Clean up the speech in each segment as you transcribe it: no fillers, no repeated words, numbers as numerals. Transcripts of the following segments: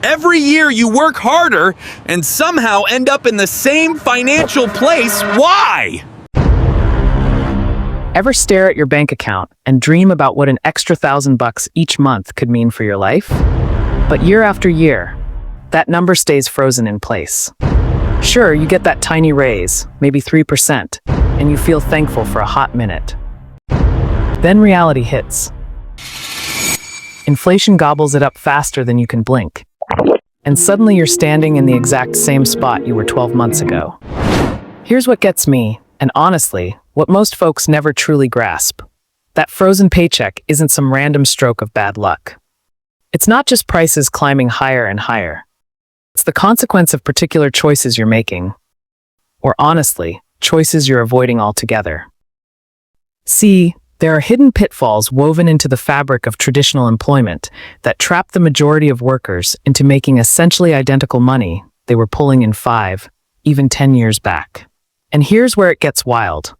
Every year you work harder and somehow end up in the same financial place. Why? Ever stare at your bank account and dream about what an extra $1,000 each month could mean for your life? But year after year, that number stays frozen in place. Sure, you get that tiny raise, maybe 3%, and you feel thankful for a hot minute. Then reality hits. Inflation gobbles it up faster than you can blink. And suddenly you're standing in the exact same spot you were 12 months ago. Here's what gets me, and honestly, what most folks never truly grasp. That frozen paycheck isn't some random stroke of bad luck. It's not just prices climbing higher and higher. It's the consequence of particular choices you're making. Or honestly, choices you're avoiding altogether. See, there are hidden pitfalls woven into the fabric of traditional employment that trap the majority of workers into making essentially identical money they were pulling in 5, even 10 years back. And here's where it gets wild.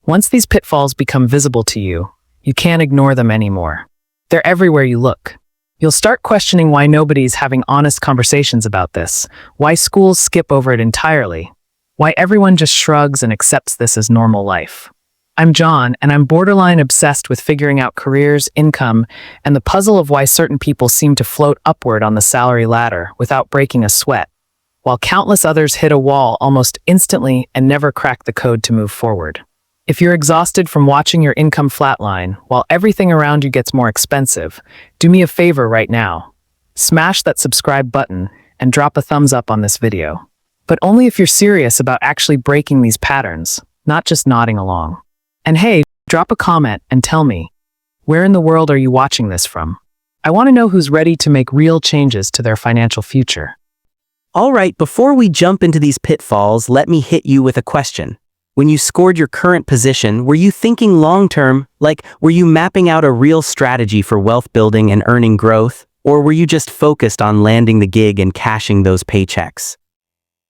Once these pitfalls become visible to you, you can't ignore them anymore. They're everywhere you look. You'll start questioning why nobody's having honest conversations about this, why schools skip over it entirely, why everyone just shrugs and accepts this as normal life. I'm John, and I'm borderline obsessed with figuring out careers, income, and the puzzle of why certain people seem to float upward on the salary ladder without breaking a sweat, while countless others hit a wall almost instantly and never crack the code to move forward. If you're exhausted from watching your income flatline while everything around you gets more expensive, do me a favor right now. Smash that subscribe button and drop a thumbs up on this video. But only if you're serious about actually breaking these patterns, not just nodding along. And hey, drop a comment and tell me, where in the world are you watching this from? I want to know who's ready to make real changes to their financial future. All right, before we jump into these pitfalls, let me hit you with a question. When you scored your current position, were you thinking long-term? Like, were you mapping out a real strategy for wealth building and earning growth? Or were you just focused on landing the gig and cashing those paychecks?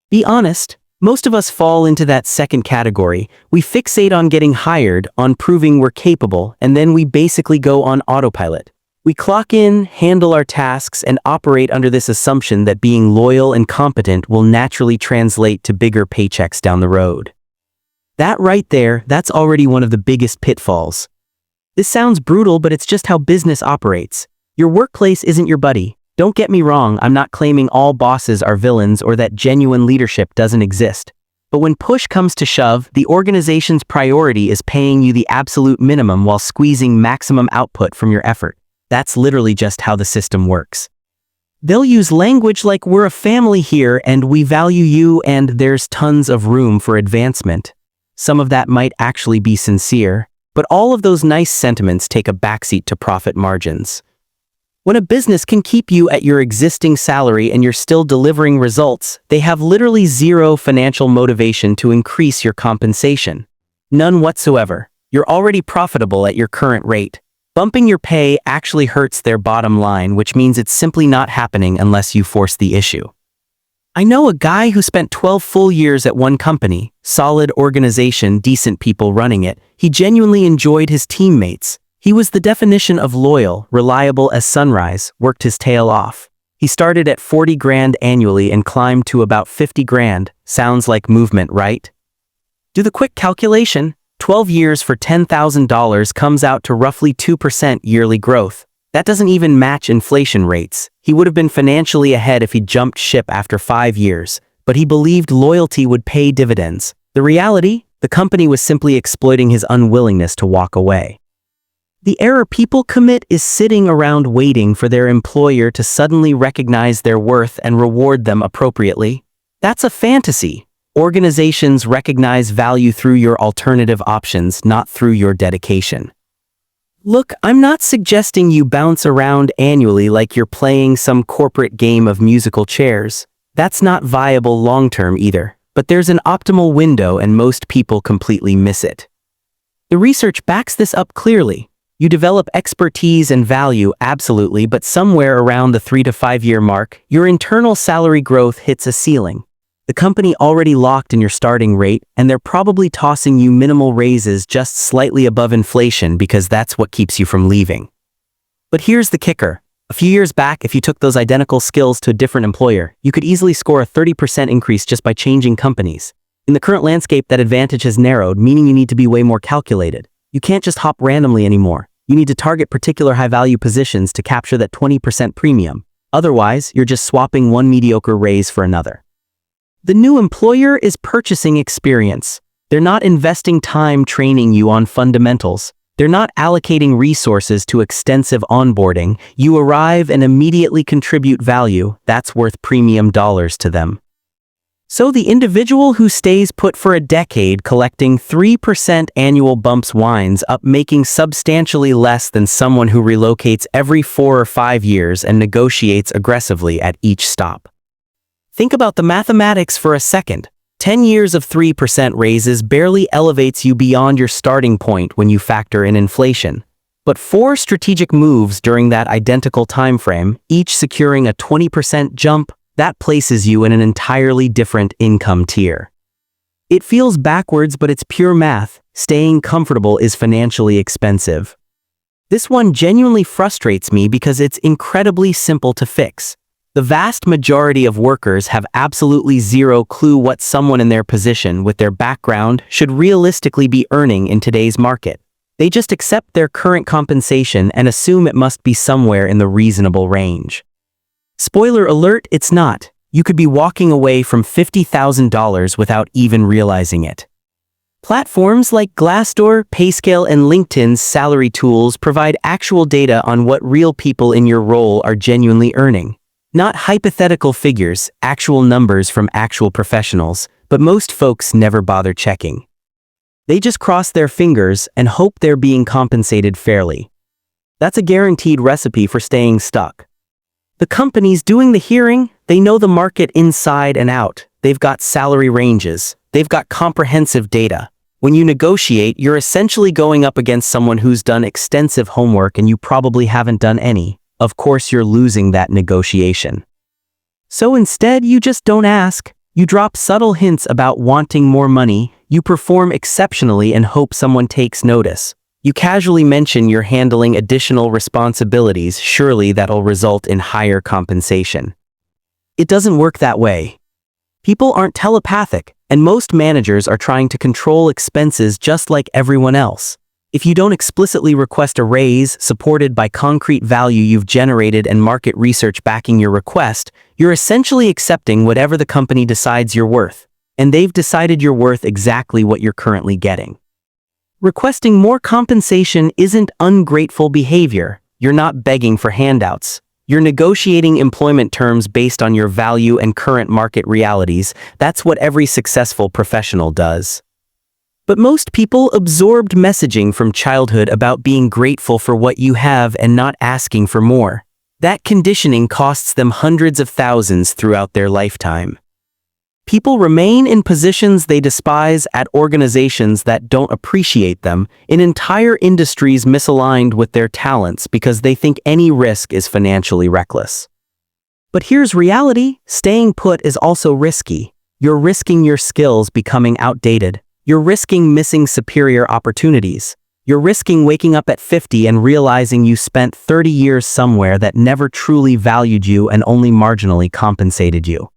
Be honest, most of us fall into that second category. We fixate on getting hired, on proving we're capable, and then we basically go on autopilot. We clock in, handle our tasks, and operate under this assumption that being loyal and competent will naturally translate to bigger paychecks down the road. That right there, that's already one of the biggest pitfalls. This sounds brutal, but it's just how business operates. Your workplace isn't your buddy. Don't get me wrong, I'm not claiming all bosses are villains or that genuine leadership doesn't exist. But when push comes to shove, the organization's priority is paying you the absolute minimum while squeezing maximum output from your effort. That's literally just how the system works. They'll use language like "we're a family here and we value you and there's tons of room for advancement." Some of that might actually be sincere, but all of those nice sentiments take a backseat to profit margins. When a business can keep you at your existing salary and you're still delivering results, they have literally zero financial motivation to increase your compensation. None whatsoever. You're already profitable at your current rate. Bumping your pay actually hurts their bottom line, which means it's simply not happening unless you force the issue. I know a guy who spent 12 full years at one company, solid organization, decent people running it. He genuinely enjoyed his teammates. He was the definition of loyal, reliable as sunrise, worked his tail off. He started at 40 grand annually and climbed to about 50 grand. Sounds like movement, right? Do the quick calculation. 12 years for $10,000 comes out to roughly 2% yearly growth. That doesn't even match inflation rates. He would have been financially ahead if he jumped ship after 5 years, but he believed loyalty would pay dividends. The reality? The company was simply exploiting his unwillingness to walk away. The error people commit is sitting around waiting for their employer to suddenly recognize their worth and reward them appropriately. That's a fantasy. Organizations recognize value through your alternative options, not through your dedication. Look, I'm not suggesting you bounce around annually like you're playing some corporate game of musical chairs. That's not viable long-term either, but there's an optimal window and most people completely miss it. The research backs this up clearly. You develop expertise and value, absolutely, but somewhere around the 3 to 5 year mark, your internal salary growth hits a ceiling. The company already locked in your starting rate, and they're probably tossing you minimal raises just slightly above inflation because that's what keeps you from leaving. But here's the kicker. A few years back, if you took those identical skills to a different employer, you could easily score a 30% increase just by changing companies. In the current landscape, that advantage has narrowed, meaning you need to be way more calculated. You can't just hop randomly anymore. You need to target particular high-value positions to capture that 20% premium. Otherwise, you're just swapping one mediocre raise for another. The new employer is purchasing experience. They're not investing time training you on fundamentals. They're not allocating resources to extensive onboarding. You arrive and immediately contribute value. That's worth premium dollars to them. So the individual who stays put for a decade collecting 3% annual bumps winds up making substantially less than someone who relocates every 4 or 5 years and negotiates aggressively at each stop. Think about the mathematics for a second. 10 years of 3% raises barely elevates you beyond your starting point when you factor in inflation. But 4 strategic moves during that identical time frame, each securing a 20% jump, that places you in an entirely different income tier. It feels backwards, but it's pure math. Staying comfortable is financially expensive. This one genuinely frustrates me because it's incredibly simple to fix. The vast majority of workers have absolutely zero clue what someone in their position with their background should realistically be earning in today's market. They just accept their current compensation and assume it must be somewhere in the reasonable range. Spoiler alert, it's not. You could be walking away from $50,000 without even realizing it. Platforms like Glassdoor, Payscale, and LinkedIn's salary tools provide actual data on what real people in your role are genuinely earning. Not hypothetical figures, actual numbers from actual professionals, but most folks never bother checking. They just cross their fingers and hope they're being compensated fairly. That's a guaranteed recipe for staying stuck. The companies doing the hearing, they know the market inside and out. They've got salary ranges. They've got comprehensive data. When you negotiate, you're essentially going up against someone who's done extensive homework and you probably haven't done any. Of course, you're losing that negotiation. So instead, you just don't ask. You drop subtle hints about wanting more money. You perform exceptionally and hope someone takes notice. You casually mention you're handling additional responsibilities. Surely that'll result in higher compensation. It doesn't work that way. People aren't telepathic, and most managers are trying to control expenses just like everyone else. If you don't explicitly request a raise supported by concrete value you've generated and market research backing your request, you're essentially accepting whatever the company decides you're worth. And they've decided you're worth exactly what you're currently getting. Requesting more compensation isn't ungrateful behavior. You're not begging for handouts. You're negotiating employment terms based on your value and current market realities. That's what every successful professional does. But most people absorbed messaging from childhood about being grateful for what you have and not asking for more. That conditioning costs them hundreds of thousands throughout their lifetime. People remain in positions they despise at organizations that don't appreciate them, in entire industries misaligned with their talents because they think any risk is financially reckless. But here's reality: staying put is also risky. You're risking your skills becoming outdated. You're risking missing superior opportunities. You're risking waking up at 50 and realizing you spent 30 years somewhere that never truly valued you and only marginally compensated you.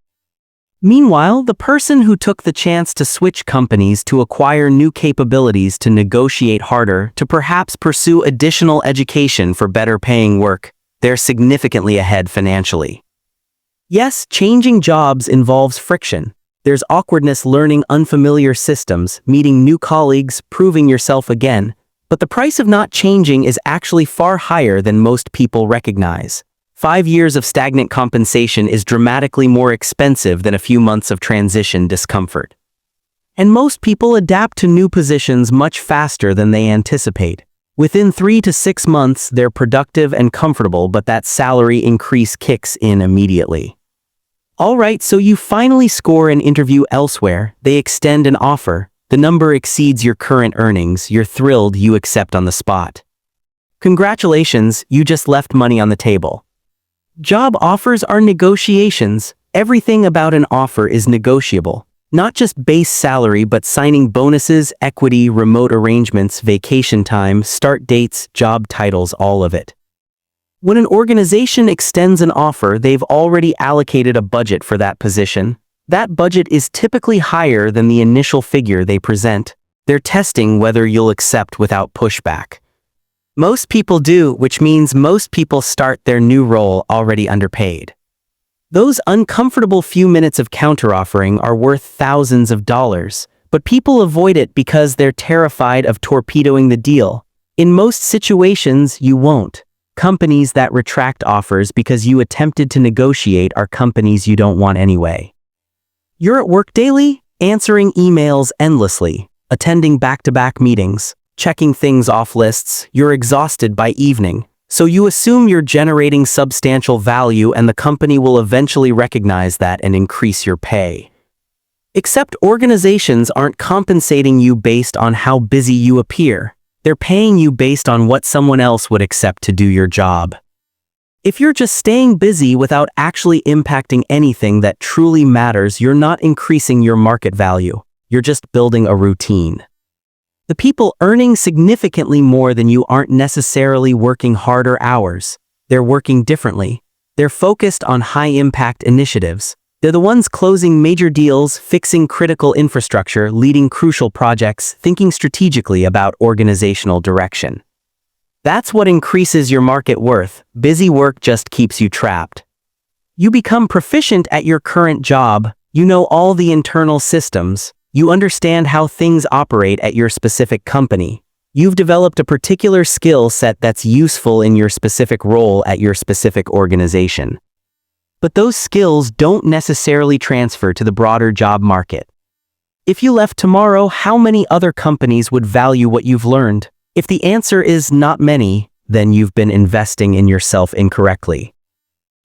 Meanwhile, the person who took the chance to switch companies, to acquire new capabilities, to negotiate harder, to perhaps pursue additional education for better paying work, they're significantly ahead financially. Yes, changing jobs involves friction. There's awkwardness learning unfamiliar systems, meeting new colleagues, proving yourself again. But the price of not changing is actually far higher than most people recognize. 5 years of stagnant compensation is dramatically more expensive than a few months of transition discomfort. And most people adapt to new positions much faster than they anticipate. Within 3 to 6 months, they're productive and comfortable, but that salary increase kicks in immediately. All right, so you finally score an interview elsewhere. They extend an offer. The number exceeds your current earnings. You're thrilled, you accept on the spot. Congratulations, you just left money on the table. Job offers are negotiations. Everything about an offer is negotiable. Not just base salary, but signing bonuses, equity, remote arrangements, vacation time, start dates, job titles, all of it. When an organization extends an offer, they've already allocated a budget for that position. That budget is typically higher than the initial figure they present. They're testing whether you'll accept without pushback. Most people do, which means most people start their new role already underpaid. Those uncomfortable few minutes of counteroffering are worth thousands of dollars, but people avoid it because they're terrified of torpedoing the deal. In most situations, you won't. Companies that retract offers because you attempted to negotiate are companies you don't want anyway. You're at work daily, answering emails endlessly, attending back-to-back meetings, checking things off lists. You're exhausted by evening, so you assume you're generating substantial value and the company will eventually recognize that and increase your pay. Except organizations aren't compensating you based on how busy you appear. They're paying you based on what someone else would accept to do your job. If you're just staying busy without actually impacting anything that truly matters, you're not increasing your market value. You're just building a routine. The people earning significantly more than you aren't necessarily working harder hours. They're working differently. They're focused on high-impact initiatives. They're the ones closing major deals, fixing critical infrastructure, leading crucial projects, thinking strategically about organizational direction. That's what increases your market worth. Busy work just keeps you trapped. You become proficient at your current job. You know all the internal systems. You understand how things operate at your specific company. You've developed a particular skill set that's useful in your specific role at your specific organization. But those skills don't necessarily transfer to the broader job market. If you left tomorrow, how many other companies would value what you've learned? If the answer is not many, then you've been investing in yourself incorrectly.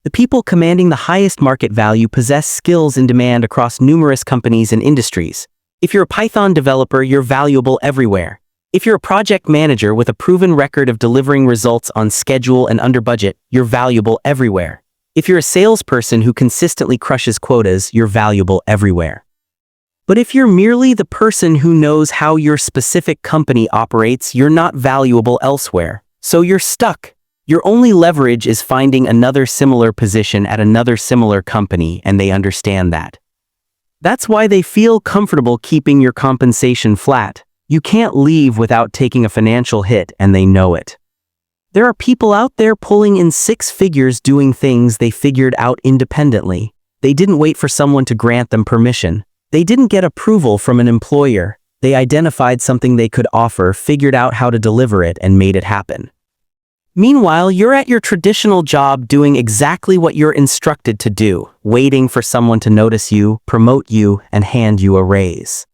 The people commanding the highest market value possess skills in demand across numerous companies and industries. If you're a Python developer, you're valuable everywhere. If you're a project manager with a proven record of delivering results on schedule and under budget, you're valuable everywhere. If you're a salesperson who consistently crushes quotas, you're valuable everywhere. But if you're merely the person who knows how your specific company operates, you're not valuable elsewhere. So you're stuck. Your only leverage is finding another similar position at another similar company, and they understand that. That's why they feel comfortable keeping your compensation flat. You can't leave without taking a financial hit, and they know it. There are people out there pulling in 6 figures doing things they figured out independently. They didn't wait for someone to grant them permission. They didn't get approval from an employer. They identified something they could offer, figured out how to deliver it, and made it happen. Meanwhile, you're at your traditional job doing exactly what you're instructed to do, waiting for someone to notice you, promote you, and hand you a raise.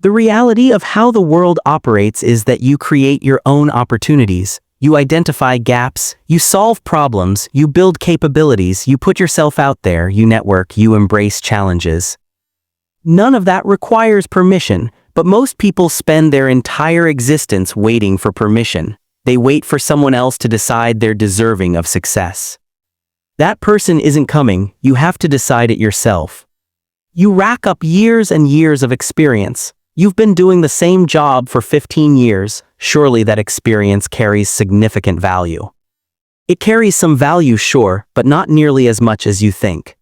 The reality of how the world operates is that you create your own opportunities. You identify gaps, you solve problems, you build capabilities, you put yourself out there, you network, you embrace challenges. None of that requires permission, but most people spend their entire existence waiting for permission. They wait for someone else to decide they're deserving of success. That person isn't coming, you have to decide it yourself. You rack up years and years of experience. You've been doing the same job for 15 years, surely that experience carries significant value. It carries some value, sure, but not nearly as much as you think.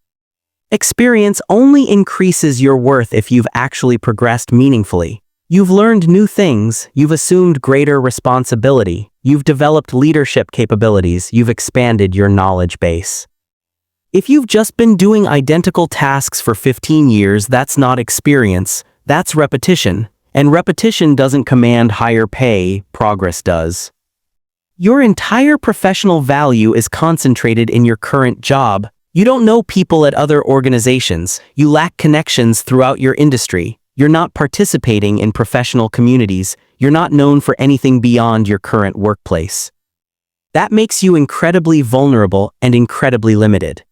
Experience only increases your worth if you've actually progressed meaningfully. You've learned new things, you've assumed greater responsibility, you've developed leadership capabilities, you've expanded your knowledge base. If you've just been doing identical tasks for 15 years, that's not experience, that's repetition. And repetition doesn't command higher pay, progress does. Your entire professional value is concentrated in your current job. You don't know people at other organizations. You lack connections throughout your industry. You're not participating in professional communities. You're not known for anything beyond your current workplace. That makes you incredibly vulnerable and incredibly limited.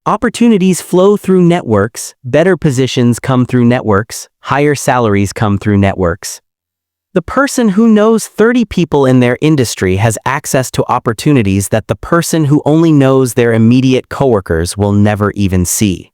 Opportunities flow through networks, better positions come through networks, higher salaries come through networks. The person who knows 30 people in their industry has access to opportunities that the person who only knows their immediate coworkers will never even see.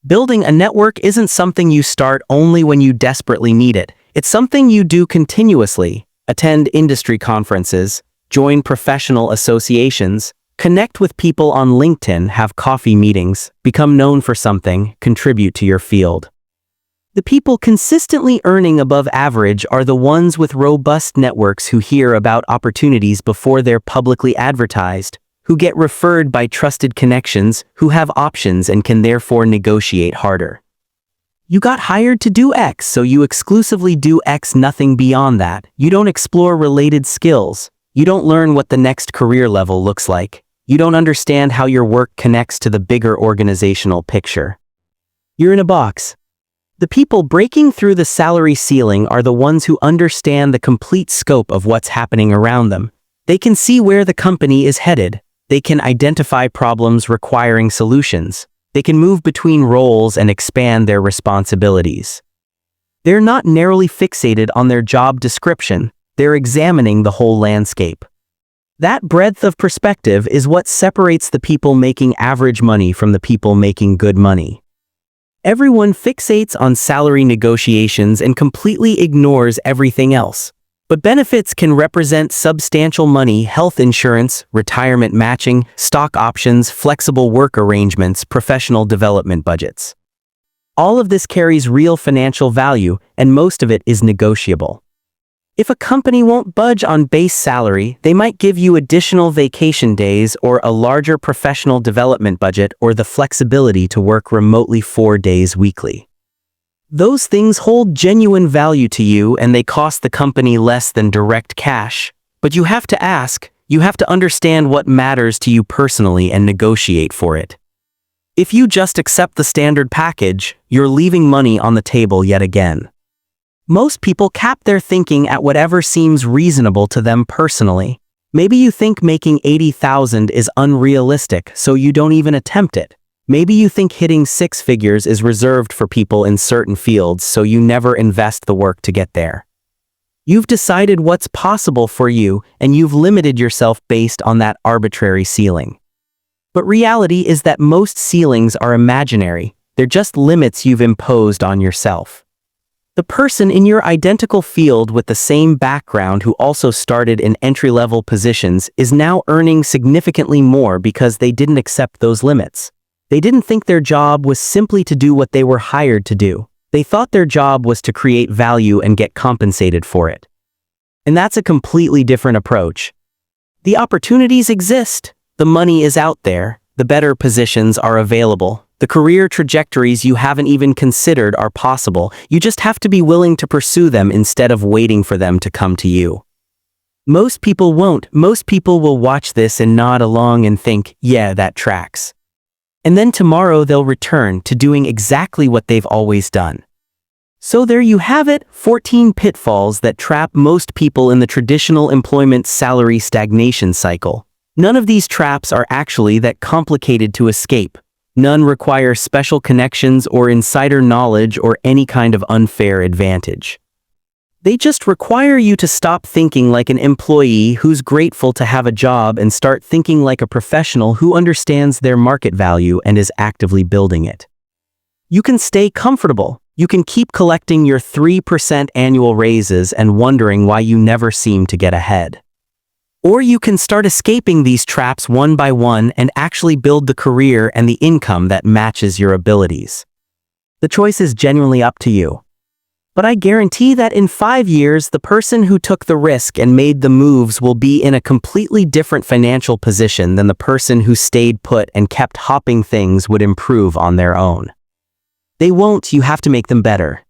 Building a network isn't something you start only when you desperately need it. It's something you do continuously. Attend industry conferences, join professional associations, connect with people on LinkedIn, have coffee meetings, become known for something, contribute to your field. The people consistently earning above average are the ones with robust networks who hear about opportunities before they're publicly advertised, who get referred by trusted connections, who have options and can therefore negotiate harder. You got hired to do X, so you exclusively do X, nothing beyond that. You don't explore related skills. You don't learn what the next career level looks like. You don't understand how your work connects to the bigger organizational picture. You're in a box. The people breaking through the salary ceiling are the ones who understand the complete scope of what's happening around them. They can see where the company is headed. They can identify problems requiring solutions. They can move between roles and expand their responsibilities. They're not narrowly fixated on their job description. They're examining the whole landscape. That breadth of perspective is what separates the people making average money from the people making good money. Everyone fixates on salary negotiations and completely ignores everything else. But benefits can represent substantial money: health insurance, retirement matching, stock options, flexible work arrangements, professional development budgets. All of this carries real financial value, and most of it is negotiable. If a company won't budge on base salary, they might give you additional vacation days or a larger professional development budget or the flexibility to work remotely 4 days weekly. Those things hold genuine value to you and they cost the company less than direct cash. But you have to ask, you have to understand what matters to you personally and negotiate for it. If you just accept the standard package, you're leaving money on the table yet again. Most people cap their thinking at whatever seems reasonable to them personally. Maybe you think making $80,000 is unrealistic, so you don't even attempt it. Maybe you think hitting 6 figures is reserved for people in certain fields, so you never invest the work to get there. You've decided what's possible for you, and you've limited yourself based on that arbitrary ceiling. But reality is that most ceilings are imaginary. They're just limits you've imposed on yourself. The person in your identical field with the same background who also started in entry-level positions is now earning significantly more because they didn't accept those limits. They didn't think their job was simply to do what they were hired to do. They thought their job was to create value and get compensated for it. And that's a completely different approach. The opportunities exist. The money is out there. The better positions are available. The career trajectories you haven't even considered are possible. You just have to be willing to pursue them instead of waiting for them to come to you. Most people won't. Most people will watch this and nod along and think, yeah, that tracks. And then tomorrow they'll return to doing exactly what they've always done. So there you have it, 14 pitfalls that trap most people in the traditional employment salary stagnation cycle. None of these traps are actually that complicated to escape. None require special connections or insider knowledge or any kind of unfair advantage. They just require you to stop thinking like an employee who's grateful to have a job and start thinking like a professional who understands their market value and is actively building it. You can stay comfortable. You can keep collecting your 3% annual raises and wondering why you never seem to get ahead. Or you can start escaping these traps one by one and actually build the career and the income that matches your abilities. The choice is genuinely up to you. But I guarantee that in 5 years, the person who took the risk and made the moves will be in a completely different financial position than the person who stayed put and kept hopping things would improve on their own. They won't, you have to make them better.